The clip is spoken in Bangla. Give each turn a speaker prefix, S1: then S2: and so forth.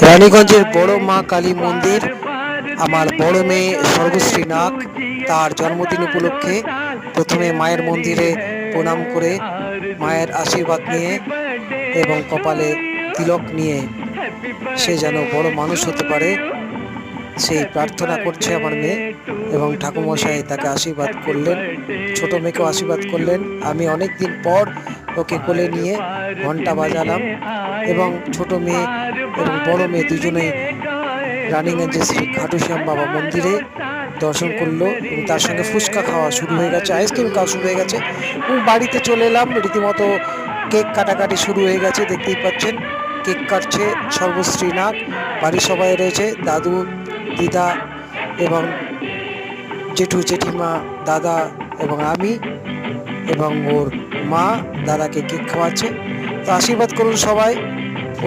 S1: রানীগঞ্জের বড় মা কালী মন্দির। আমার বড় মেয়ে সর্বশ্রী নাগ তার জন্মদিন উপলক্ষে প্রথমে মায়ের মন্দিরে প্রণাম করে মায়ের আশীর্বাদ নিয়ে এবং কপালে তিলক নিয়ে সে যেন বড় মানুষ হতে পারে সেই প্রার্থনা করছে আমার মেয়ে। এবং ঠাকুরমশাই তাকে আশীর্বাদ করলেন, ছোট মেয়েকেও আশীর্বাদ করলেন। আমি অনেক দিন পর ওকে কোলে নিয়ে ঘন্টা বাজালাম এবং ছোট মেয়ে এবং বড় মেয়ে দুজনেই রানীগঞ্জের শ্রী খাটু শ্যাম বাবা মন্দিরে দর্শন করলো এবং তার সঙ্গে ফুচকা খাওয়া শুরু হয়ে গেছে, আইসক্রিম খাওয়া শুরু হয়ে গেছে এবং বাড়িতে চলে এলাম। রীতিমতো কেক কাটাকাটি শুরু হয়ে গেছে, দেখতেই পাচ্ছেন কেক কাটছে সর্বশ্রী নাগ। বাড়ির সবাই রয়েছে, দাদু দিদা এবং জেঠু জেঠিমা দাদা এবং আমি এবং ওর মা দাদাকে কেক খাওয়াচ্ছে। তো আশীর্বাদ করুন সবাই।